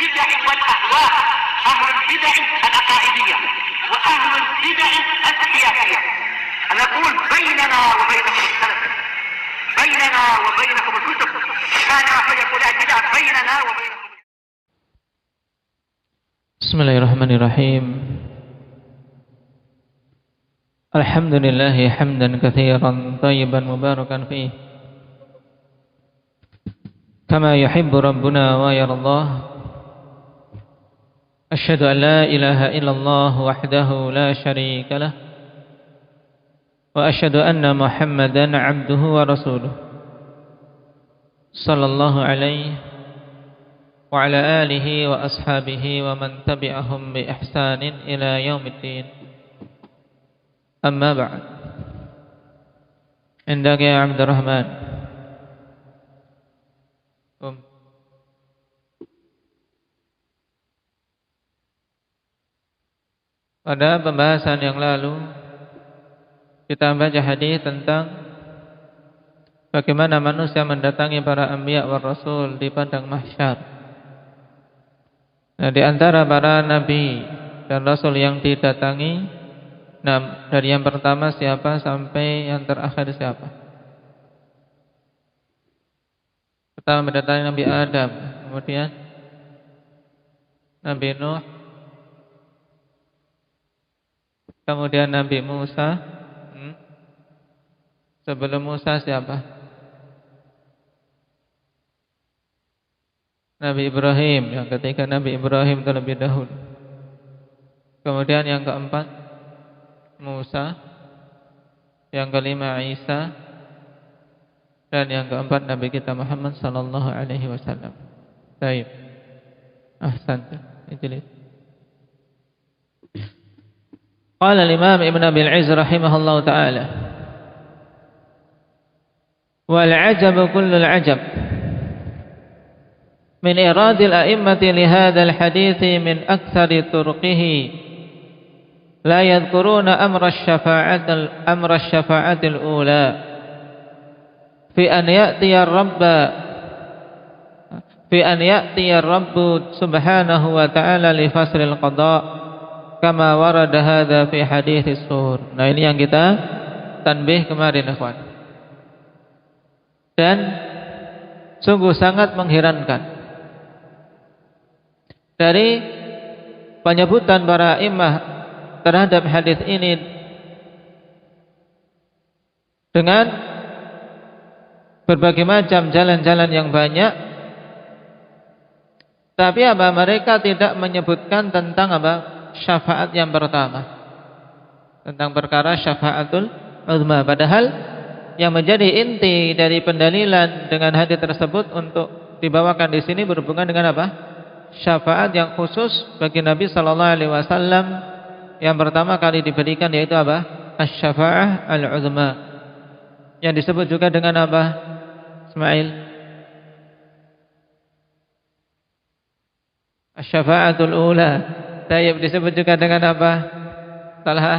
البدع والأهواء، أهل البدع العقائدية وأهل البدع السياسية. نقول بيننا وبينكم السلف، بيننا وبينكم الكتب، كان فيقول البدع بيننا وبينكم. Bismillahirrahmanirrahim. Alhamdulillah hamdan katsiran thayyiban mubarakan fih kama yuhibbu rabbuna wa yardah. Asyhadu an la ilaha illallah wahdahu la syarika lah wa asyhadu anna Muhammadan 'abduhu wa rasuluh sallallahu alaihi wa ala alihi wa ashabihi wa man tabi'ahum bi ihsanin ila yaumiddin. Amma ba'd. Indak ya Abdurrahman. Pada pembahasan yang lalu kita baca hadis tentang bagaimana manusia mendatangi para anbiya wa rasul di padang mahsyar. Nah, di antara para nabi dan rasul yang didatangi, nah, dari yang pertama siapa sampai yang terakhir siapa? Pertama mendatangi Nabi Adam, kemudian Nabi Nuh, kemudian Nabi Musa. Sebelum Musa siapa? Nabi Ibrahim. Yang ketiga Nabi Ibrahim terlebih dahulu. Kemudian yang keempat Musa, yang kelima Isa, dan yang keempat Nabi kita Muhammad sallallahu alaihi wasallam. Baik. Ahsanta. Ijlis. Qala al-Imam Ibn Abil Izz rahimahullahu taala, wal 'ajab kullul 'ajab min iradil a'immati li hadzal hadits min aktsari turqihi لا يذكرون أمر الشفاعة الأولى في أن يأتي الرب سبحانه وتعالى لفصل القضاء كما ورد هذا في حديث السور. Nah, ini yang kita tanbih kemarin, ikhwan. Dan sungguh sangat mengherankan dari penyebutan para imam terhadap hadis ini dengan berbagai macam jalan-jalan yang banyak, tapi mereka tidak menyebutkan tentang syafaat yang pertama, tentang perkara syafaatul uzma. Padahal yang menjadi inti dari pendalilan dengan hadis tersebut untuk dibawakan di sini berhubungan dengan syafaat yang khusus bagi Nabi sallallahu alaihi wasallam yang pertama kali diberikan, yaitu asy-syafa'ah al-'uzma, yang disebut juga dengan Ismail? Asy-syafa'atul ula. Tayyib, disebut juga dengan Talha?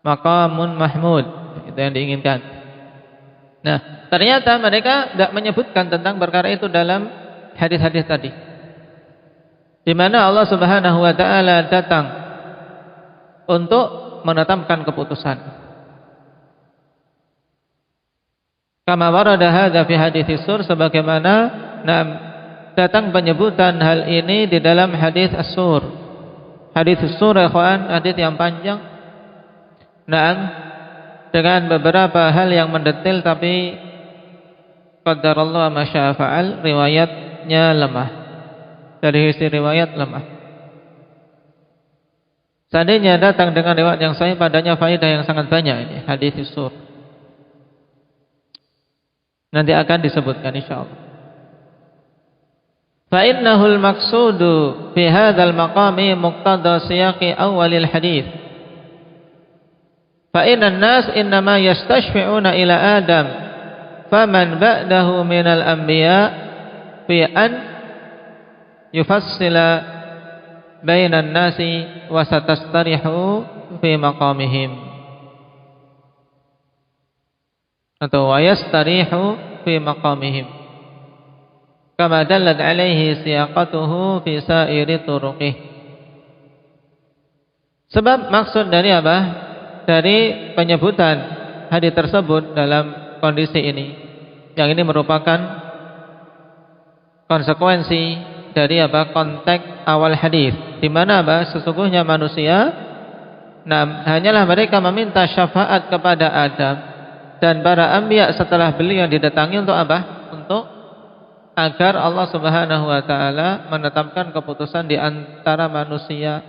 Maqamun mahmud. Itu yang diinginkan. Nah, ternyata mereka tidak menyebutkan tentang perkara itu dalam hadis-hadis tadi, di mana Allah Subhanahu wa taala datang untuk menetapkan keputusan. Kama warada hadza fi hadits sur, sebagaimana datang penyebutan hal ini di dalam hadis as-sur. Hadis as-sur, ikhwan, hadis yang panjang. Dengan beberapa hal yang mendetail, tapi qadarallahu ma syaa fa'al, riwayatnya lemah. Dari sisi riwayat lemah. Seandainya datang dengan riwayat yang sahih, padanya faedah yang sangat banyak ini hadis sur. Nanti akan disebutkan insyaallah. Fa innahu al-maqsudu fi hadzal maqami muqtada siyaqi awwalil hadits. Fa innan nas innama yastashfi'una ila Adam faman ba'dahu minal anbiya fi an yufassila bainan nasi wa satastarihu fi maqamihim, atau wa yastarihu fi maqamihim. kama dallat alaihi siyaqatuhu fi sa'iri turuqih. Sebab maksud dari apa? Dari penyebutan hadis tersebut dalam kondisi ini, yang ini merupakan konsekuensi dari apa? Konteks awal hadis, di mana apa? Sesungguhnya manusia, hanyalah mereka meminta syafaat kepada Adam dan para anbiya setelah beliau didatangi untuk apa? Untuk agar Allah Subhanahu wa taala menetapkan keputusan di antara manusia,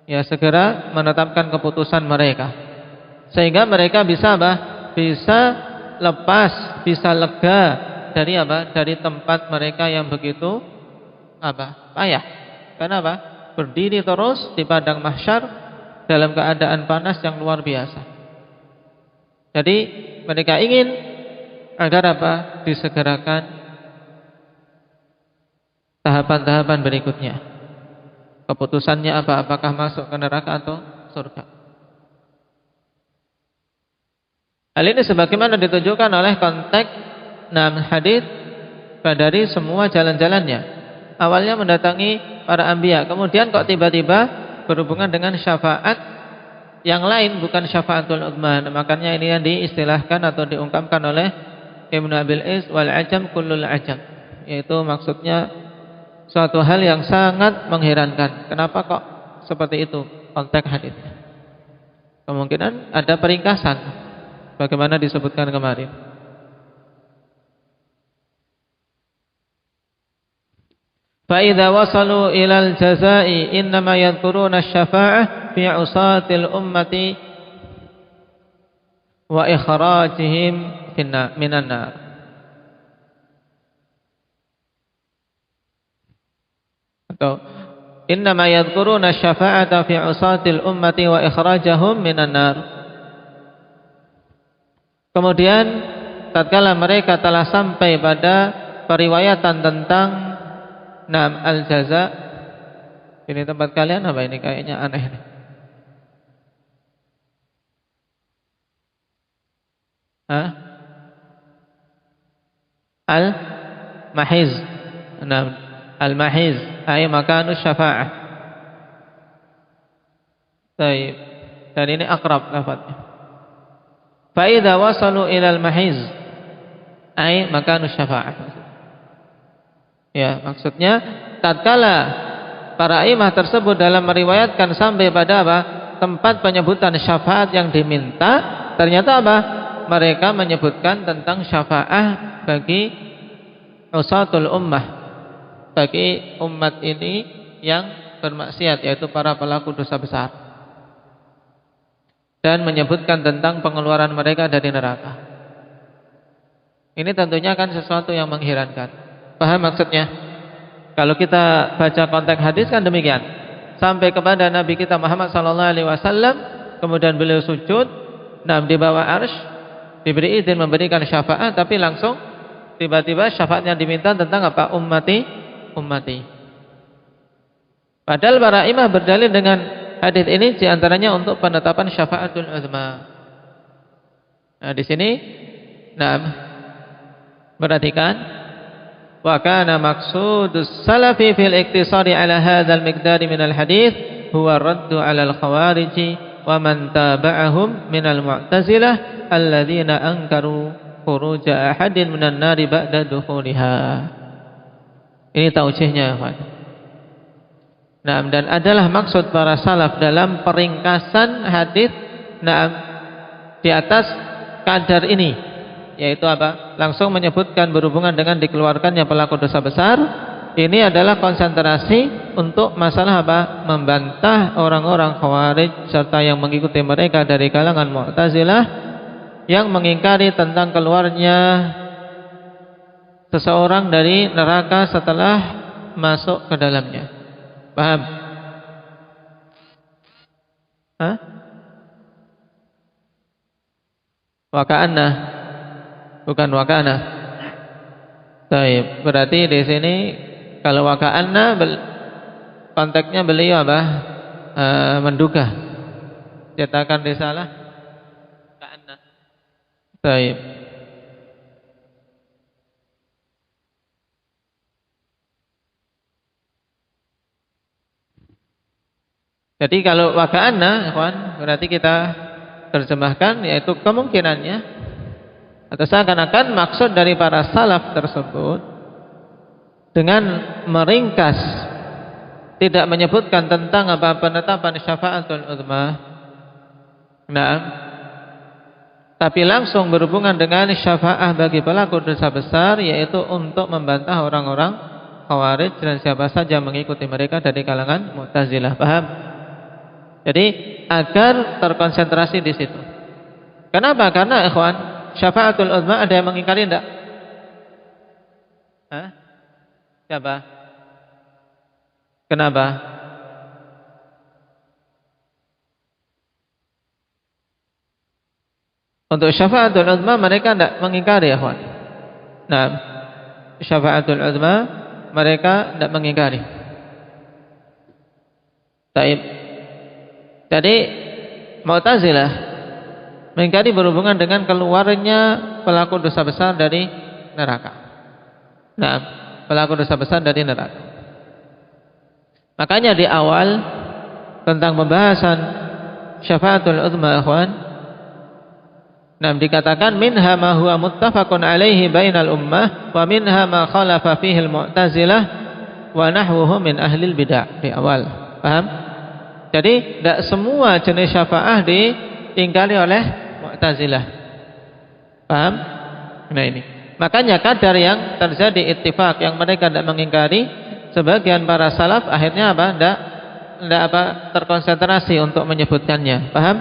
ya, segera menetapkan keputusan mereka, sehingga mereka bisa apa? Bisa lepas, bisa lega dari apa? Dari tempat mereka yang begitu apa? Payah. Karena apa? Berdiri terus di padang mahsyar dalam keadaan panas yang luar biasa. Jadi mereka ingin agar apa? Disegerakan tahapan-tahapan berikutnya. Keputusannya apa? Apakah masuk ke neraka atau surga? Hal ini sebagaimana ditunjukkan oleh konteks hadis dari semua jalan-jalannya. Awalnya mendatangi para anbiya, kemudian kok tiba-tiba berhubungan dengan syafaat yang lain, bukan syafaatul uzma. Makanya ini yang diistilahkan atau diungkapkan oleh Ibnu Abil Is wal ajam kullul ajam, yaitu maksudnya suatu hal yang sangat mengherankan. Kenapa kok seperti itu konteks hadisnya? Kemungkinan ada peringkasan, bagaimana disebutkan kemarin. فَإِذَا وَصَلُوا إِلَى الْجَزَاءِ إِنَّمَا يَذْكُرُونَ الشَّفَاعَةَ فِي عُصَاةِ الْأُمَّةِ وَإِخْرَاجِهِمْ مِنَ النَّارِ. Atau إِنَّمَا يَذْكُرُونَ الشَّفَاعَةَ فِي عُصَاةِ الْأُمَّةِ وَإِخْرَاجَهُمْ مِنَ النَّارِ. Kemudian tatkala mereka telah sampai pada periwayatan tentang al-jaza. Ini tempat kalian apa ini? Kayaknya aneh nih. Al-mahiz. Al-mahiz ay makanu syafa'ah. Baik. Dan ini akrab lafadznya. Fa idza wasalu ila al-mahiz ay makanu syafa'ah. Ya, maksudnya tatkala para imam tersebut dalam meriwayatkan sampai pada apa? Tempat penyebutan syafaat yang diminta, ternyata apa? Mereka menyebutkan tentang syafaat bagi usatul ummah, bagi umat ini yang bermaksiat, yaitu para pelaku dosa besar, dan menyebutkan tentang pengeluaran mereka dari neraka. Ini tentunya kan sesuatu yang mengherankan. Paham maksudnya? Kalau kita baca konteks hadis kan demikian. Sampai kepada Nabi kita Muhammad SAW, kemudian beliau sujud, di bawah arsy, diberi izin memberikan syafaat, tapi langsung tiba-tiba syafaatnya diminta tentang apa? Ummati. Padahal para imam berdalil dengan hadis ini diantaranya untuk penetapan syafaatul uzma. Nah di sini, perhatikan. Wa kana maqsudus salafi fil iktisari ala hadzal miqdari minal hadis huwa raddu ala al-khawarij wa man taba'ahum minal mu'tazilah alladzina ankaru khuruja ahadin minan nari ba'da dukhuliha. Ini taujihnya, Pak. Dan adalah maksud para salaf dalam peringkasan hadis di atas kadar ini, yaitu apa? Langsung menyebutkan berhubungan dengan dikeluarkannya pelaku dosa besar. Ini adalah konsentrasi untuk masalah apa? Membantah orang-orang Khawarij serta yang mengikuti mereka dari kalangan Mu'tazilah yang mengingkari tentang keluarnya seseorang dari neraka setelah masuk ke dalamnya. Paham? Waka'anna, bukan waka'ana. Baik, berarti di sini kalau waka'anna konteksnya beliau apa? Menduga. Cetakan risalah waka'anna. Baik. Jadi kalau waka'anna, ikhwan, berarti kita terjemahkan yaitu kemungkinannya atau seakan-akan maksud dari para salaf tersebut dengan meringkas tidak menyebutkan tentang apa penetapan syafaatul uzma. Nah, tapi langsung berhubungan dengan syafaah bagi pelaku dosa besar, yaitu untuk membantah orang-orang Khawarij dan siapa saja mengikuti mereka dari kalangan Mu'tazilah. Paham? Jadi agar terkonsentrasi di situ. Kenapa? Karena ikhwan, syafaatul uzma ada yang mengingkari enggak? Hah? Siapa? Kenapa? Untuk syafaatul uzma mereka tidak mengingkari, ya kawan. Nah, syafaatul uzma mereka tidak mengingkari. Taib. Jadi Mu'tazilah mengingkari berhubungan dengan keluarnya pelaku dosa besar dari neraka. Nah, pelaku dosa besar dari neraka. Makanya di awal tentang pembahasan syafaatul uzma, ikhwan, nah dikatakan minha ma huwa muttafaqun alaihi bainal ummah wa minha ma khalafa fihi al-mu'tazilah wa nahwuhu min ahli al-bid'ah. Di awal, paham? Jadi tidak semua jenis syafaah diingkari oleh Mu'tazilah. Paham? Nah ini. Makanya kadar yang terjadi ittifaq yang mereka tidak mengingkari, sebagian para salaf akhirnya apa? Tidak terkonsentrasi untuk menyebutkannya. Paham?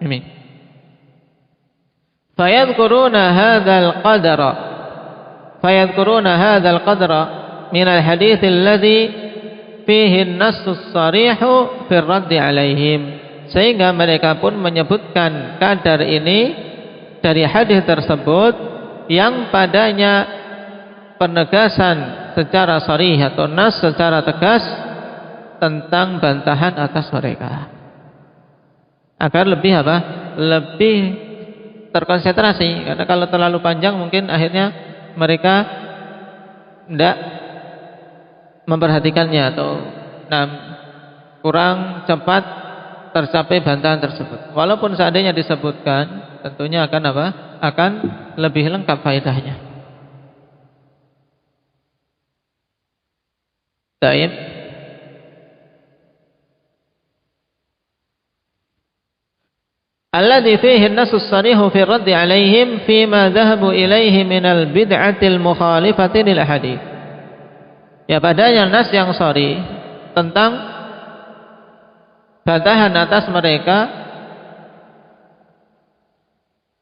Ini. Fayadhkuruna hadzal qadra min al-hadits alladhi fihi an-nassu as-sarihu fi ar-radd 'alaihim, sehingga mereka pun menyebutkan kadar ini dari hadis tersebut yang padanya penegasan secara sharih atau nas secara tegas tentang bantahan atas mereka, agar lebih apa? Lebih terkonsentrasi. Karena kalau terlalu panjang mungkin akhirnya mereka tidak memperhatikannya atau kurang cepat tercapai bantahan tersebut. Walaupun seandainya disebutkan, tentunya akan apa? Akan lebih lengkap faedahnya. Baik. Alladhi fihi an-nass as-sarihu fi ar-radd 'alaihim fima dhahabu ilaihi min al-bid'ati al-mukhalifati lil hadits. Ya, padanya nas yang sharih tentang bantahan atas mereka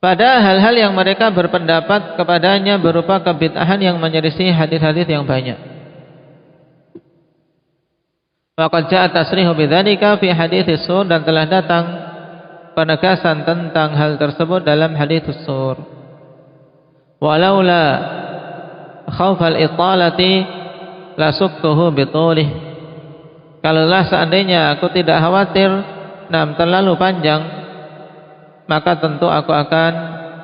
pada hal-hal yang mereka berpendapat kepadanya berupa kebid'ahan yang menyelisih hadis-hadis yang banyak. Waqad ja'a tasrihu bidzalika fi hadits sur, dan telah datang penegasan tentang hal tersebut dalam hadits sur. Walaula khaufal italati lasuktuhu bitulih. Kalaulah seandainya aku tidak khawatir terlalu panjang, maka tentu aku akan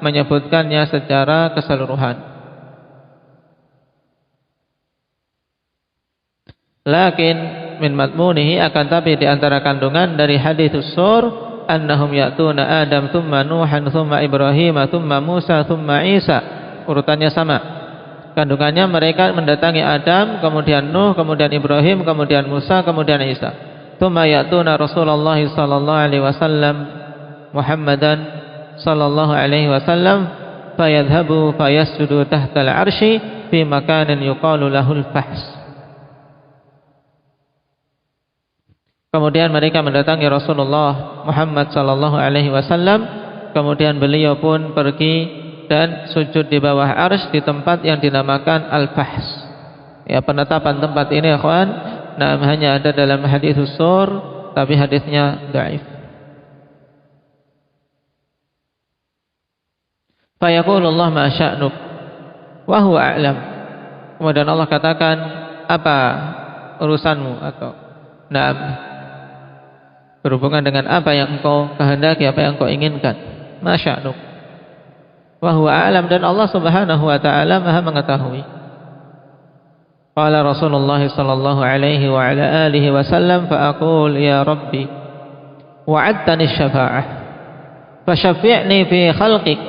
menyebutkannya secara keseluruhan. Lakin min matmunihi, akan tapi di antara kandungan dari hadits sur, annahum ya'tuna Adam thumma Nuhan thumma Ibrahim thumma Musa thumma Isa. Urutannya sama. Kandungannya mereka mendatangi Adam, kemudian Nuh, kemudian Ibrahim, kemudian Musa, kemudian Isa. Thumma ya'tuna Rasulullah sallallahu alaihi wasallam Muhammadan sallallahu alaihi wasallam fayadhhabu fayasjudu tahta al-'arsy fi makanin yuqalu lahu al-fahs. Kemudian mereka mendatangi Rasulullah Muhammad sallallahu alaihi wasallam, kemudian beliau pun pergi dan sujud di bawah arsy di tempat yang dinamakan Al-Fahs. Ya, penetapan tempat ini, ikhwan, hanya ada dalam hadits sur, tapi hadisnya dhaif. Fa yaqulu Allah ma sya'nuk wa huwa a'lam. Kemudian Allah katakan, apa urusanmu, atau berhubungan dengan apa yang engkau kehendaki, apa yang engkau inginkan. Ma sya'nuk wa huwa a'lam, dan Allah Subhanahu wa taala Maha mengetahui. Qala Rasulullah sallallahu alaihi wa ala alihi wasallam fa aqul ya Rabbi wa'adtani syafa'ah fashaffi'ni fi khalqik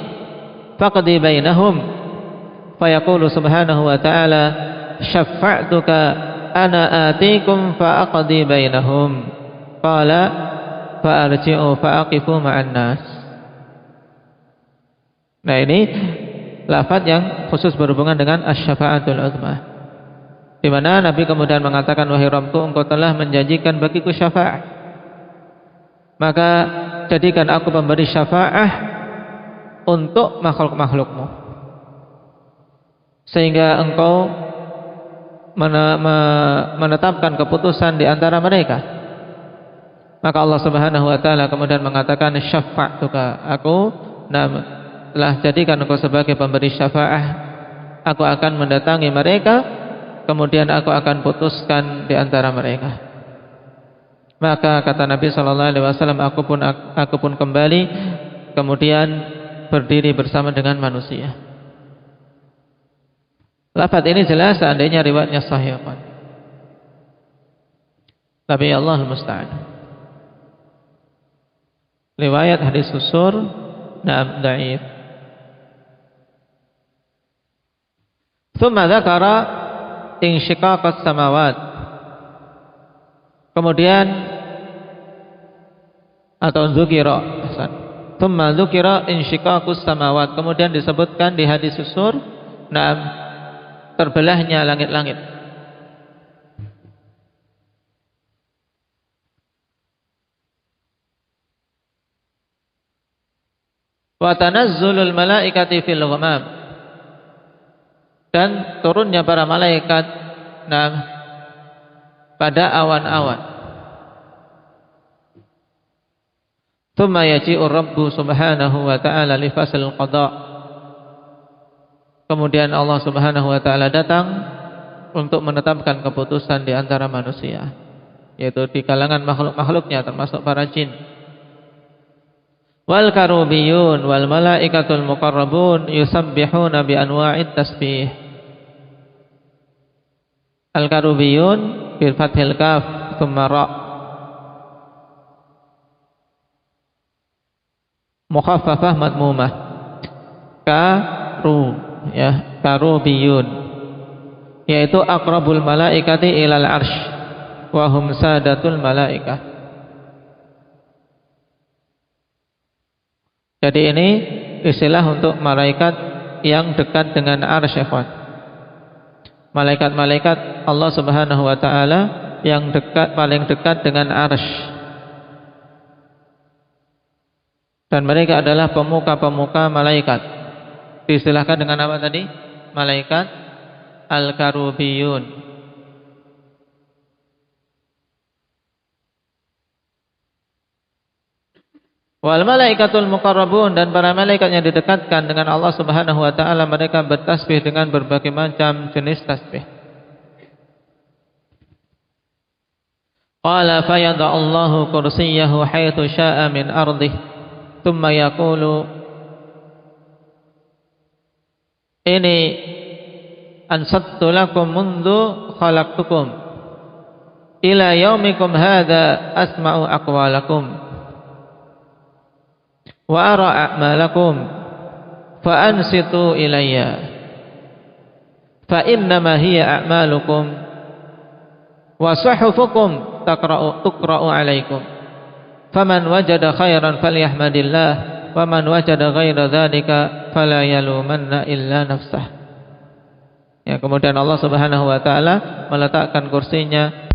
faqdi bainahum fayaqulu subhanahu wa ta'ala syafa'tuka ana atikum fa aqdi bainahum qala fa arji'u fa aqifu ma'an nas. Nah, ini lafaz yang khusus berhubungan dengan asy-syafa'atul uzma, di mana Nabi kemudian mengatakan, wahai Rabbku, engkau telah menjanjikan bagiku syafaat, maka jadikan aku pemberi syafaat untuk makhluk-makhlukmu, sehingga engkau menetapkan keputusan di antara mereka. Maka Allah Subhanahu wa taala kemudian mengatakan, syafa'tuka, aku telah jadikan engkau sebagai pemberi syafaat, aku akan mendatangi mereka, kemudian aku akan putuskan di antara mereka. Maka kata Nabi sallallahu alaihi wasallam, aku pun kembali kemudian berdiri bersama dengan manusia. Lafaz ini jelas seandainya riwayatnya sahih, tapi Allah musta'an. Riwayat hadis susur dhaif. Tsumma dzakara insyiqaqas samawat. Kemudian atau dzukira, tsumma dzukira insyiqaqus samawat. Kemudian disebutkan di hadis susur, terbelahnya langit-langit. Wa tanazzulul malaikati fil ghamam, dan turunnya para malaikat pada awan-awan. Tsumma yaji'ur rabbu subhanahu wa ta'ala li fasl qada. Kemudian Allah Subhanahu wa taala datang untuk menetapkan keputusan di antara manusia, yaitu di kalangan makhluk-makhluknya termasuk para jin. Wal karubiyun wal malaikatul muqarrabun yusabbihuna bi anwa'it tasbih. Al karubiyun bil fathil kaf tsumma ra, mukhaffafah madmumah, karubiyun, yaitu aqrabul malaikati ilal arsh wa hum sadatul malaikah. Jadi ini istilah untuk malaikat yang dekat dengan arsy, malaikat-malaikat Allah Subhanahu wa taala yang paling dekat dengan arsy. Dan mereka adalah pemuka-pemuka malaikat. Diistilahkan dengan apa tadi? Malaikat al-karubiyun. Wal malaikatul muqarrabun, dan para malaikat yang didekatkan dengan Allah Subhanahu wa taala, mereka bertasbih dengan berbagai macam jenis tasbih. Qala fa yada'allahu kursiyyahu haitsu syaa'a min ardih thumma yaqulu ini ansattu lakum mundu khalaqtukum ila yaumikum hadza asma'u aqwalakum wa ara a'malakum fa ansitu ilayya fa innama hiya a'malukum wa suhufukum tuqra'u alaikum faman wajada khairan falyahmadillah wa man wajada ghaira dzalika fala yalumanna illa nafsah. Ya, kemudian Allah Subhanahu wa taala meletakkan kursinya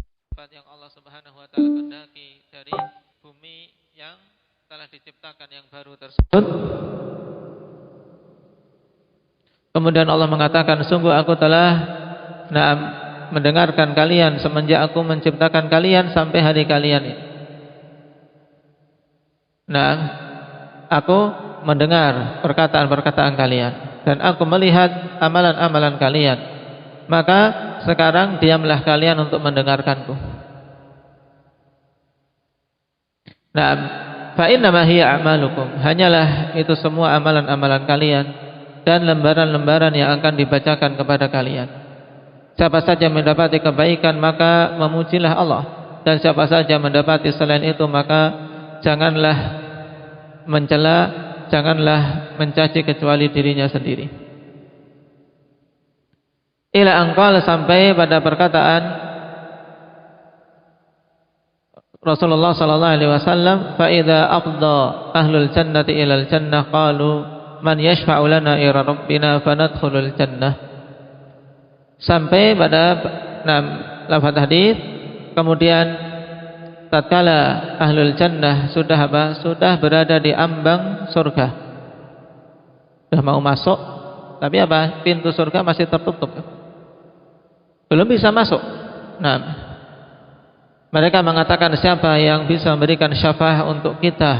yang Allah Subhanahu wa taala kehendaki dari bumi yang telah diciptakan yang baru tersebut. Kemudian Allah mengatakan, sungguh aku telah mendengarkan kalian semenjak aku menciptakan kalian sampai hari kalian ini. Aku mendengar perkataan-perkataan kalian dan aku melihat amalan-amalan kalian. Maka sekarang diamlah kalian untuk mendengarkanku. Fa innama hiya a'malukum, hanyalah itu semua amalan-amalan kalian dan lembaran-lembaran yang akan dibacakan kepada kalian. Siapa saja mendapati kebaikan maka memujilah Allah, dan siapa saja mendapati selain itu maka janganlah mencela, janganlah mencaci kecuali dirinya sendiri. Ila angqal, sampai pada perkataan Rasulullah sallallahu alaihi wasallam, fa idza afdha ahlul jannati ilal jannah qalu man yashfa'u lana ila rabbina fanadkhulul jannah. Sampai pada lafaz hadis, kemudian tatkala ahlul jannah sudah berada di ambang surga, sudah mau masuk, tapi pintu surga masih tertutup, belum bisa masuk. Mereka mengatakan, siapa yang bisa memberikan syafaat untuk kita,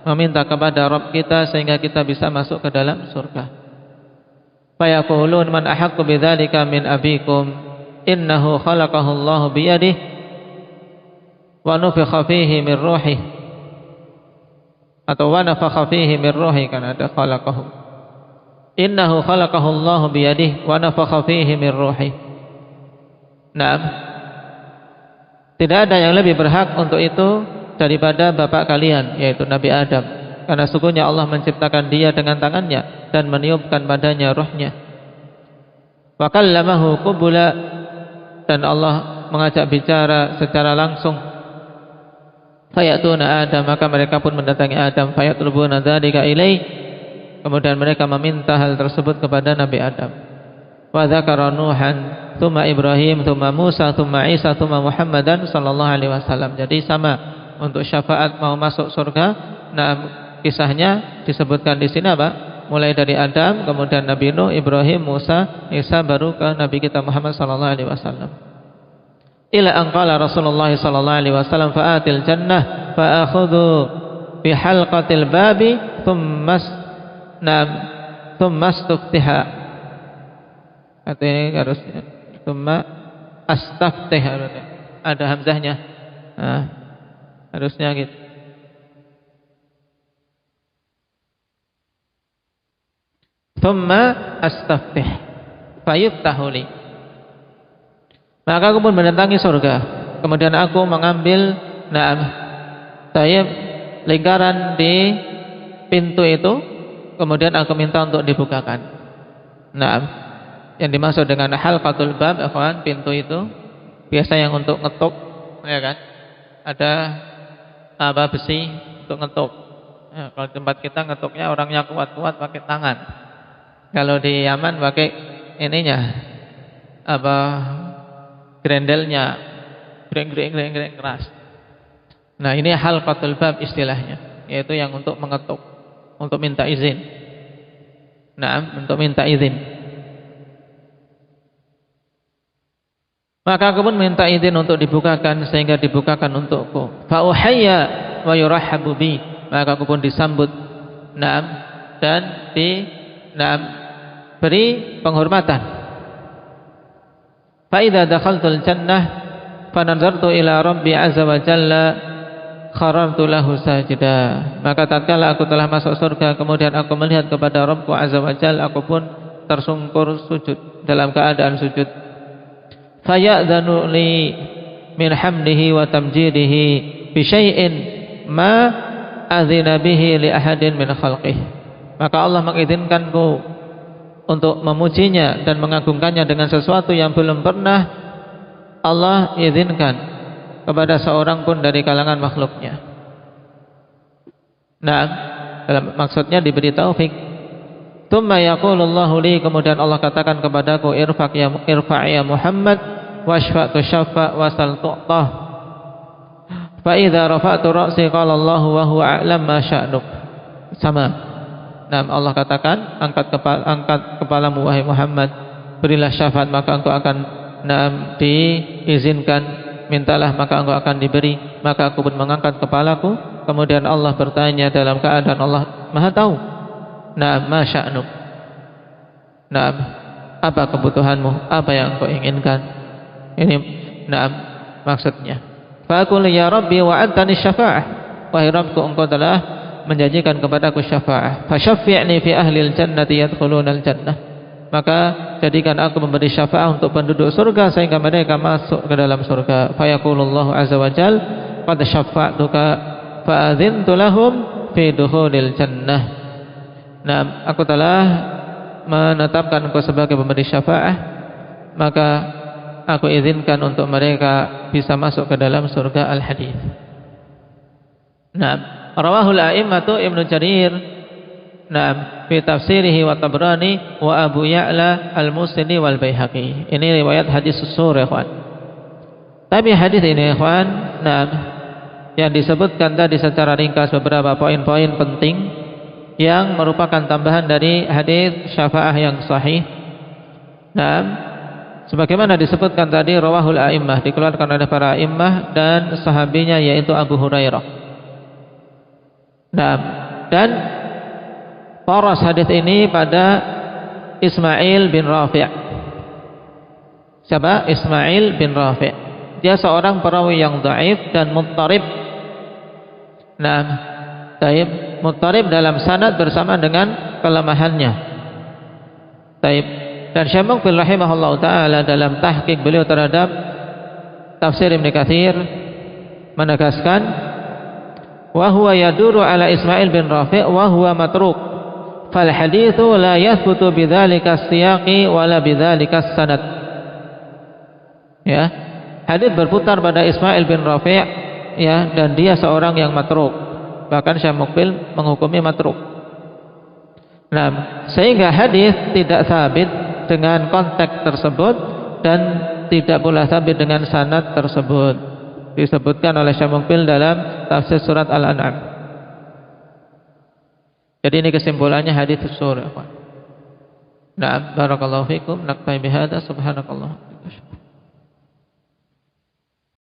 meminta kepada Rabb kita sehingga kita bisa masuk ke dalam surga. Fayaqulun man ahaqqu bidzalika min abikum innahu khalaqahu Allahu biyadihi wa nufikha fihi min ruhi, atau wa nafakha fihi min ruhi, kan ada khalaqahu, innahu khalaqahu Allahu biyadihi wa nafakha fihi min ruhi. Tidak ada yang lebih berhak untuk itu daripada bapak kalian, yaitu Nabi Adam, karena sungguhnya Allah menciptakan dia dengan tangannya dan meniupkan padanya ruhnya. Wa kallamahu qubula, dan Allah mengajak bicara secara langsung. Fayatuna Adam, maka mereka pun mendatangi Adam. Fayatlubuna dzalika ilaih, kemudian mereka meminta hal tersebut kepada Nabi Adam. Wa dzakara Nuhan, tsumma Ibrahim, tsumma Musa, tsumma Isa, tsumma Muhammadan sallallahu alaihi wasallam. Jadi sama untuk syafaat mau masuk surga. Kisahnya disebutkan di sini mulai dari Adam, kemudian Nabi Nuh, Ibrahim, Musa, Isa, baru ke Nabi kita Muhammad sallallahu alaihi wasallam. Ila an qala Rasulullah sallallahu alaihi wasallam, fa'atil jannah fa'akhudhu bi halqatil babi thumma astaftiha. Artinya harusnya thumma astaftih, ada hamzahnya. Harusnya gitu. Thumma astaftih fayuftahu li, maka aku pun mendatangi surga, kemudian aku mengambil lingkaran di pintu itu, kemudian aku minta untuk dibukakan. Yang dimaksud dengan halqatul bab, pintu itu biasa yang untuk ngetuk, ya kan? Ada besi untuk ngetuk. Kalau tempat kita ngetuknya orangnya kuat-kuat pakai tangan. Kalau di Yaman pakai ininya, grendelnya, greng keras. Ini halqatul bab istilahnya, yaitu yang untuk mengetuk, untuk minta izin. Untuk minta izin. Maka aku pun minta izin untuk dibukakan, sehingga dibukakan untukku. Fa uhayya wa yurahhabu bi, maka aku pun disambut, dan beri penghormatan. Fa idza dakhaltul jannah fa nazartu ila rabbi azza wa jalla kharartu lahu sajida, maka tatkala aku telah masuk surga, kemudian aku melihat kepada Rabbku azza wa jalla, aku pun tersungkur sujud, dalam keadaan sujud. Fa ya'dhanu li min hamdihi wa tamjidihi bi syai'in ma adzina bihi li ahadin min khalqihi, maka Allah mengizinkanku untuk memujinya dan mengagungkannya dengan sesuatu yang belum pernah Allah izinkan kepada seorang pun dari kalangan makhluknya. Maksudnya diberi taufik. Tsumma yaqulullahu li, kemudian Allah katakan kepadaku, irfa' ya Muhammad washfa' tushaffa wasal tu'tah. Fa idza rafa'tu ra'si qala Allah wa huwa a'lam ma sya'nuk. Sama. Allah katakan, angkat kepalamu wahai Muhammad, berilah syafaat maka engkau akan diizinkan, mintalah maka engkau akan diberi. Maka aku pun mengangkat kepalaku, kemudian Allah bertanya dalam keadaan Allah Maha tahu. Ma sya'nuk. Apa kebutuhanmu? Apa yang engkau inginkan? Ini maksudnya. Fa aqulu ya Rabbi wa'adtani syafa'ah, wahai Rabbku, engkau telah menjanjikan kepadaku syafaat. Fasyaffi'ni fi ahlil jannati yadkhulunal jannah, maka jadikan aku memberi syafaat untuk penduduk surga sehingga mereka masuk ke dalam surga. Fa yaqulullahu azza wa jal qad syafa'tuka fa adzintu lahum fi dukhulil jannah. Nah, aku telah menetapkan engkau sebagai pemberi syafaat, maka aku izinkan untuk mereka bisa masuk ke dalam surga. Al-hadis. Nah, rawahul a'immatu Ibnu Jarir, nah, fi tafsirihi wa Tabrani wa Abu Ya'la Al-Musnidi wal Baihaqi. Ini riwayat hadis susur, ya ikhwan. Tapi hadis ini, ya ikhwan, nah, yang disebutkan tadi secara ringkas beberapa poin-poin penting yang merupakan tambahan dari hadis syafaah yang sahih. Nah, sebagaimana disebutkan tadi, rawahul a'immah, dikeluarkan oleh para a'immah dan sahabinya yaitu Abu Hurairah. Nah, dan poros hadis ini pada Ismail bin Rafi'. Siapa? Ismail bin Rafi'. Dia seorang perawi yang dhaif dan muttarib. Nah, dhaif, muttarib dalam sanad bersama dengan kelemahannya. Dhaif. Dan Syekh Muqbil rahimahullah taala dalam tahqiq beliau terhadap tafsir Ibnu Katsir menegaskan wa huwa yaduru ala Ismail bin Rafi' wa huwa matruk fal haditsu la yathbutu bidzalika siyaqi wala bidzalika sanad. Ya, hadits berputar pada Ismail bin Rafi', ya, dan dia seorang yang matruk, bahkan Syekh Muqbil menghukumi matruk. Nah, sehingga hadis tidak sabit dengan konteks tersebut dan tidak pula sabit dengan sanad tersebut, disebutkan oleh Syekh Muqbil dalam tafsir surat Al-An'am. Jadi ini kesimpulannya hadis surah. Nah, barakallahu fikum, naktabi bihadza, subhanakallah.